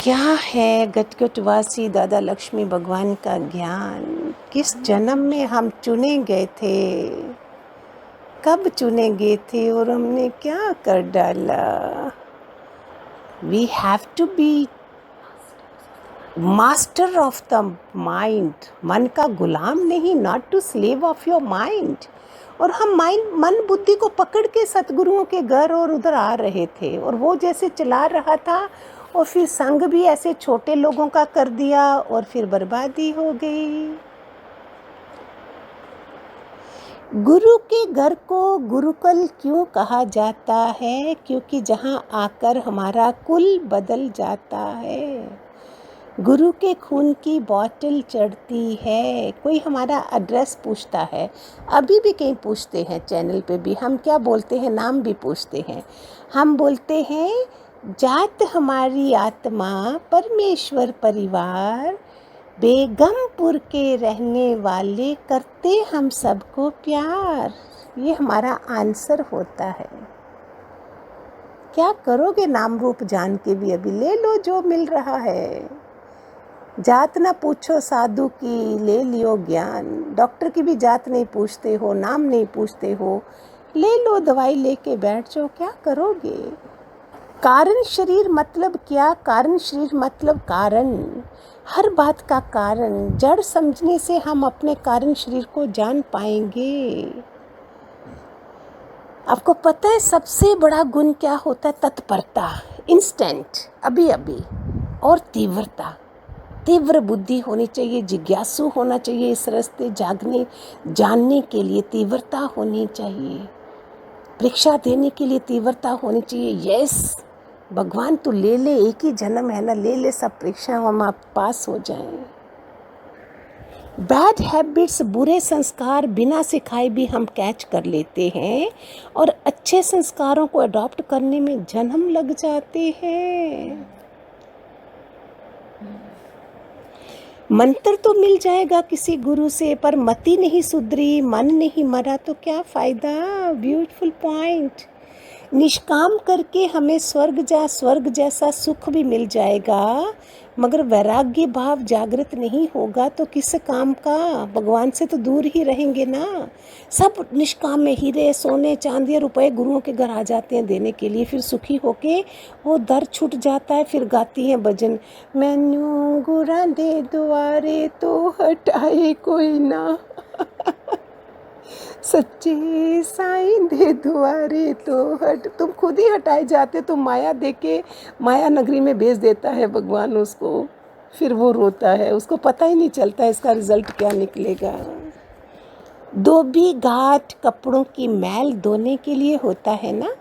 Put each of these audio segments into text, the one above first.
क्या है गटगटवासी दादा लक्ष्मी भगवान का ज्ञान। किस जन्म में हम चुने गए थे, कब चुने गए थे और हमने क्या कर डाला। We have to be master of the mind, मन का गुलाम नहीं, not to slave of your mind. और हम मन बुद्धि को पकड़ के सतगुरुओं के घर और उधर आ रहे थे, और वो जैसे चला रहा था और फिर संग भी ऐसे छोटे लोगों का कर दिया और फिर बर्बादी हो गई। गुरु के घर को गुरुकुल क्यों कहा जाता है? क्योंकि जहाँ आकर हमारा कुल बदल जाता है। गुरु के खून की बॉटल चढ़ती है। कोई हमारा एड्रेस पूछता है, अभी भी कहीं पूछते हैं, चैनल पे भी हम क्या बोलते हैं, नाम भी पूछते हैं। हम बोलते हैं जात हमारी आत्मा परमेश्वर परिवार, बेगमपुर के रहने वाले करते हम सबको प्यार। ये हमारा आंसर होता है। क्या करोगे नाम रूप जान के भी? अभी ले लो जो मिल रहा है। जात ना पूछो साधु की, ले लियो ज्ञान। डॉक्टर की भी जात नहीं पूछते हो, नाम नहीं पूछते हो, ले लो दवाई लेके बैठ जाओ। क्या करोगे? कारण शरीर मतलब क्या? कारण शरीर मतलब कारण, हर बात का कारण। जड़ समझने से हम अपने कारण शरीर को जान पाएंगे। आपको पता है सबसे बड़ा गुण क्या होता है? तत्परता, इंस्टेंट, अभी अभी, और तीव्रता। तीव्र बुद्धि होनी चाहिए, जिज्ञासु होना चाहिए, इस रास्ते जागने जानने के लिए तीव्रता होनी चाहिए, परीक्षा देने के लिए तीव्रता होनी चाहिए। यस भगवान तू ले ले, एक ही जन्म है ना, ले ले सब परीक्षा, हम आप पास हो जाएं। बैड हैबिट्स, बुरे संस्कार बिना सिखाए भी हम कैच कर लेते हैं, और अच्छे संस्कारों को अडॉप्ट करने में जन्म लग जाते हैं। मंत्र तो मिल जाएगा किसी गुरु से, पर मति नहीं सुधरी, मन नहीं मरा तो क्या फायदा। Beautiful point. निष्काम करके हमें स्वर्ग जैसा सुख भी मिल जाएगा, मगर वैराग्य भाव जागृत नहीं होगा तो किस काम का? भगवान से तो दूर ही रहेंगे ना। सब निष्काम में हीरे सोने चांदी रुपए गुरुओं के घर आ जाते हैं देने के लिए, फिर सुखी होके वो दर छूट जाता है। फिर गाती हैं भजन, मैनू गुरा दे द्वारे तो हटाए कोई ना, सच्चे साईं दे द्वारे तो हट। तुम खुद ही हटाए जाते, तुम माया देके माया नगरी में भेज देता है भगवान उसको, फिर वो रोता है, उसको पता ही नहीं चलता है इसका रिजल्ट क्या निकलेगा। धोबी घाट कपड़ों की मैल धोने के लिए होता है ना।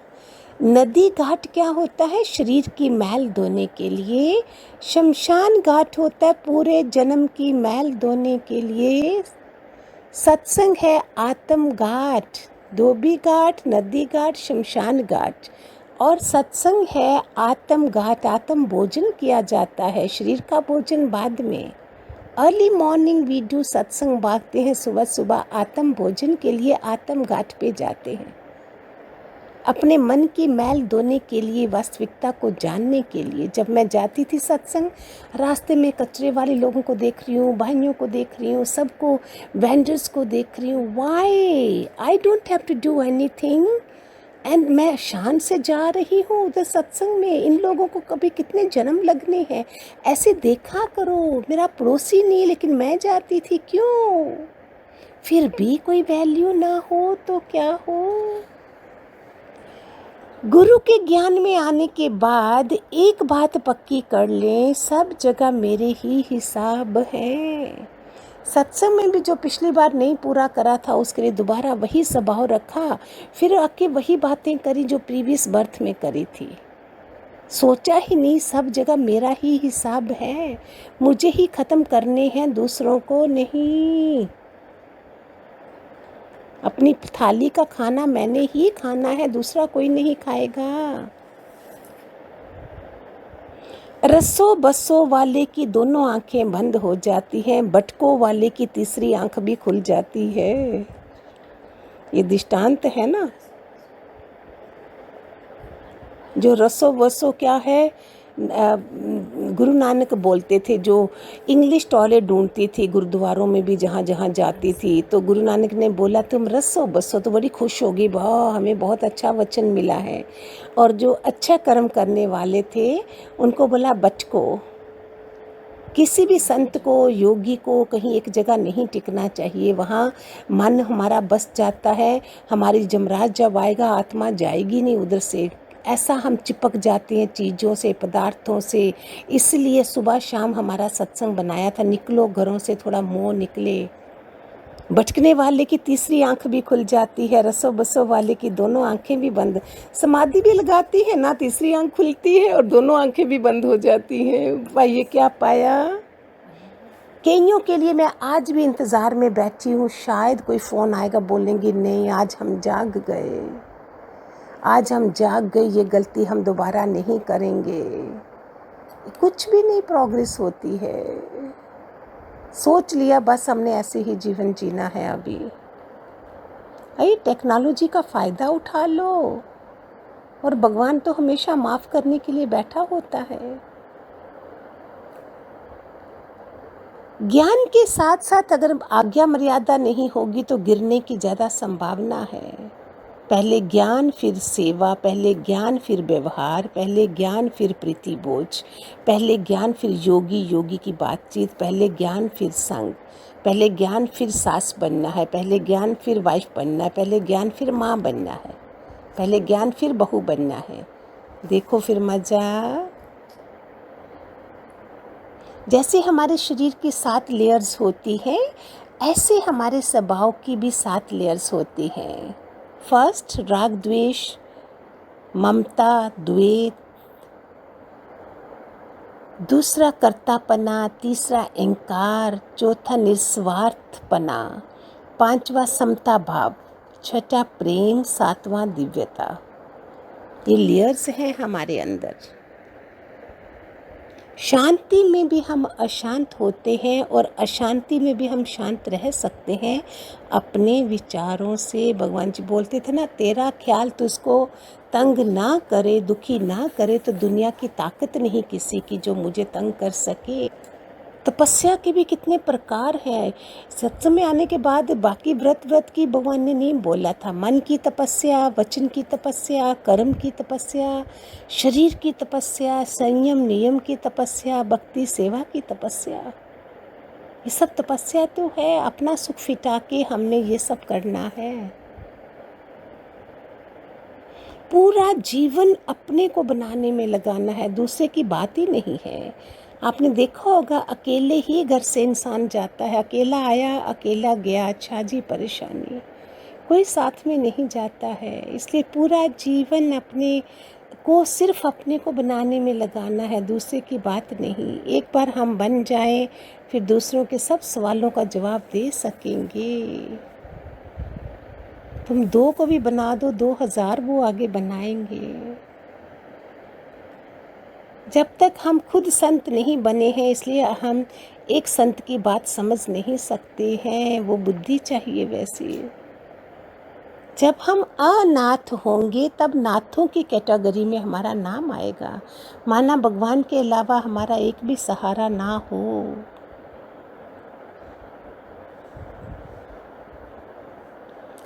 नदी घाट क्या होता है? शरीर की मैल धोने के लिए। शमशान घाट होता है पूरे जन्म की मैल धोने के लिए। सत्संग है आत्म घाट, धोबी घाट, नदी घाट, शमशान घाट, और सत्संग है आत्म घाट। आत्म भोजन किया जाता है, शरीर का भोजन बाद में। अर्ली मॉर्निंग वी डू सत्संग, भागते हैं सुबह सुबह आत्म भोजन के लिए, आत्म घाट पे जाते हैं अपने मन की मैल धोने के लिए, वास्तविकता को जानने के लिए। जब मैं जाती थी सत्संग, रास्ते में कचरे वाले लोगों को देख रही हूँ, भाइयों को देख रही हूँ, सबको, वेंडर्स को देख रही हूँ। Why I don't have to do anything, and मैं शान से जा रही हूँ उधर सत्संग में। इन लोगों को कभी कितने जन्म लगने हैं, ऐसे देखा करो। मेरा पड़ोसी नहीं, लेकिन मैं जाती थी, क्यों? फिर भी कोई वैल्यू ना हो तो क्या हो। गुरु के ज्ञान में आने के बाद एक बात पक्की कर लें, सब जगह मेरे ही हिसाब है। सत्संग में भी जो पिछली बार नहीं पूरा करा था उसके लिए दोबारा वही स्वभाव रखा, फिर आके वही बातें करी जो प्रीवियस बर्थ में करी थी। सोचा ही नहीं, सब जगह मेरा ही हिसाब है, मुझे ही ख़त्म करने हैं, दूसरों को नहीं। अपनी थाली का खाना मैंने ही खाना है, दूसरा कोई नहीं खाएगा। रसो बसो वाले की दोनों आंखें बंद हो जाती हैं, बटको वाले की तीसरी आंख भी खुल जाती है। ये दृष्टांत है ना। जो रसो बसो क्या है? गुरु नानक बोलते थे, जो इंग्लिश टॉयलेट ढूंढती थी गुरुद्वारों में भी जहाँ जहाँ जाती थी, तो गुरु नानक ने बोला तुम रसो बसो तो बड़ी खुश होगी, वाह हमें बहुत अच्छा वचन मिला है। और जो अच्छा कर्म करने वाले थे उनको बोला बचको। किसी भी संत को, योगी को कहीं एक जगह नहीं टिकना चाहिए, वहाँ मन हमारा बस जाता है। हमारी जमराज जब आएगा आत्मा जाएगी नहीं उधर से, ऐसा हम चिपक जाते हैं चीज़ों से, पदार्थों से। इसलिए सुबह शाम हमारा सत्संग बनाया था, निकलो घरों से, थोड़ा मोह निकले। भटकने वाले की तीसरी आंख भी खुल जाती है, रसो बसो वाले की दोनों आंखें भी बंद। समाधि भी लगाती है ना, तीसरी आंख खुलती है और दोनों आंखें भी बंद हो जाती हैं। भाई ये क्या पाया। कईयों के लिए मैं आज भी इंतज़ार में बैठी हूँ, शायद कोई फ़ोन आएगा, बोलेंगे नहीं आज हम जाग गए, आज हम जाग गए, ये गलती हम दोबारा नहीं करेंगे। कुछ भी नहीं प्रोग्रेस होती है। सोच लिया बस हमने ऐसे ही जीवन जीना है। अभी अरे टेक्नोलॉजी का फ़ायदा उठा लो, और भगवान तो हमेशा माफ़ करने के लिए बैठा होता है। ज्ञान के साथ साथ अगर आज्ञा मर्यादा नहीं होगी तो गिरने की ज़्यादा संभावना है। पहले ज्ञान फिर सेवा, पहले ज्ञान फिर व्यवहार, पहले ज्ञान फिर प्रीति बोझ, पहले ज्ञान फिर योगी योगी की बातचीत, पहले ज्ञान फिर संग, पहले ज्ञान फिर सास बनना है, पहले ज्ञान फिर वाइफ बनना है, पहले ज्ञान फिर माँ बनना है, पहले ज्ञान फिर बहू बनना है। देखो फिर मज़ा। जैसे हमारे शरीर की 7 लेयर्स होती हैं, ऐसे हमारे स्वभाव की भी 7 लेयर्स होती हैं। फर्स्ट राग द्वेष, ममता द्वेष, दूसरा कर्तापना, तीसरा अहंकार, चौथा निस्वार्थपना, पांचवा समता भाव, छठा प्रेम, सातवां दिव्यता। ये लेयर्स हैं हमारे अंदर। शांति में भी हम अशांत होते हैं और अशांति में भी हम शांत रह सकते हैं अपने विचारों से। भगवान जी बोलते थे ना, तेरा ख्याल तुझको तंग ना करे, दुखी ना करे, तो दुनिया की ताकत नहीं किसी की जो मुझे तंग कर सके। तपस्या के भी कितने प्रकार हैं। सत्संग में आने के बाद बाकी व्रत की भगवान ने नहीं बोला था। मन की तपस्या, वचन की तपस्या, कर्म की तपस्या, शरीर की तपस्या, संयम नियम की तपस्या, भक्ति सेवा की तपस्या। ये सब तपस्या तो है। अपना सुख फिटा के हमने ये सब करना है। पूरा जीवन अपने को बनाने में लगाना है, दूसरे की बात ही नहीं है। आपने देखा होगा अकेले ही घर से इंसान जाता है, अकेला आया अकेला गया, अच्छा जी परेशानी, कोई साथ में नहीं जाता है। इसलिए पूरा जीवन अपने को, सिर्फ अपने को बनाने में लगाना है, दूसरे की बात नहीं। एक बार हम बन जाएं, फिर दूसरों के सब सवालों का जवाब दे सकेंगे। तुम 2 को भी बना दो, 2000 वो आगे बनाएंगे। जब तक हम खुद संत नहीं बने हैं, इसलिए हम एक संत की बात समझ नहीं सकते हैं, वो बुद्धि चाहिए वैसी। जब हम अनाथ होंगे तब नाथों की कैटेगरी में हमारा नाम आएगा। माना भगवान के अलावा हमारा एक भी सहारा ना हो।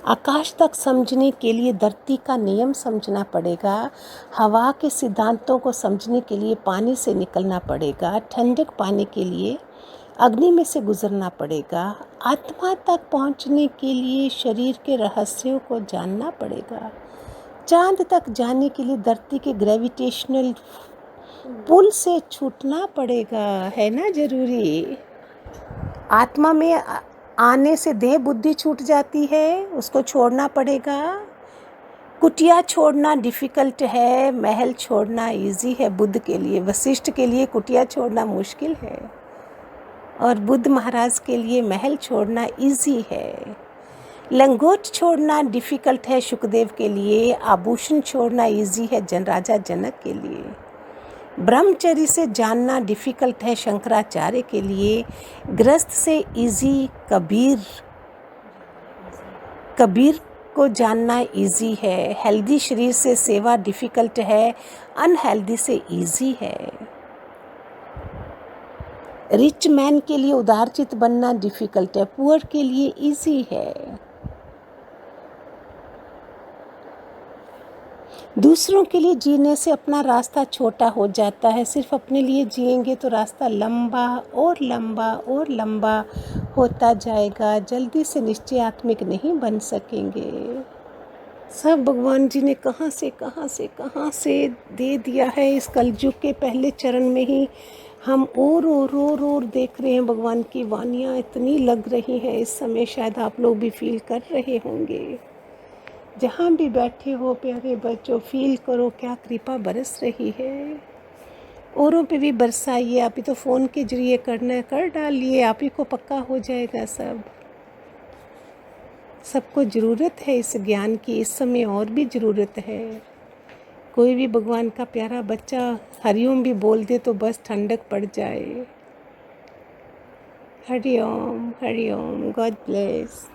आकाश तक समझने के लिए धरती का नियम समझना पड़ेगा। हवा के सिद्धांतों को समझने के लिए पानी से निकलना पड़ेगा। ठंडक पाने के लिए अग्नि में से गुजरना पड़ेगा। आत्मा तक पहुंचने के लिए शरीर के रहस्यों को जानना पड़ेगा। चांद तक जाने के लिए धरती के ग्रेविटेशनल पुल से छूटना पड़ेगा, है ना जरूरी। आत्मा में आने से देह बुद्धि छूट जाती है, उसको छोड़ना पड़ेगा। कुटिया छोड़ना डिफ़िकल्ट है, महल छोड़ना इजी है बुद्ध के लिए। वशिष्ठ के लिए कुटिया छोड़ना मुश्किल है और बुद्ध महाराज के लिए महल छोड़ना इजी है। लंगोट छोड़ना डिफ़िकल्ट है सुखदेव के लिए, आभूषण छोड़ना इजी है राजा जनक के लिए। ब्रह्मचर्य से जानना डिफ़िकल्ट है शंकराचार्य के लिए, गृहस्थ से इजी कबीर को जानना इजी है। हेल्दी शरीर से सेवा डिफ़िकल्ट है, अनहेल्दी से इजी है। रिच मैन के लिए उदारचित बनना डिफ़िकल्ट है, पुअर के लिए इजी है। दूसरों के लिए जीने से अपना रास्ता छोटा हो जाता है, सिर्फ अपने लिए जिएंगे तो रास्ता लंबा और लंबा और लंबा होता जाएगा, जल्दी से निश्चयात्मिक नहीं बन सकेंगे। सब भगवान जी ने कहाँ से दे दिया है। इस कलयुग के पहले चरण में ही हम और देख रहे हैं। भगवान की वाणियाँ इतनी लग रही हैं इस समय, शायद आप लोग भी फील कर रहे होंगे। जहाँ भी बैठे हो प्यारे बच्चों, फील करो क्या कृपा बरस रही है। औरों पे भी बरसाइए, आप ही तो फ़ोन के जरिए करना है, कर डालिए, आप ही को पक्का हो जाएगा सब। सबको ज़रूरत है इस ज्ञान की, इस समय और भी ज़रूरत है। कोई भी भगवान का प्यारा बच्चा हरिओम भी बोल दे तो बस ठंडक पड़ जाए। Hariom, God bless.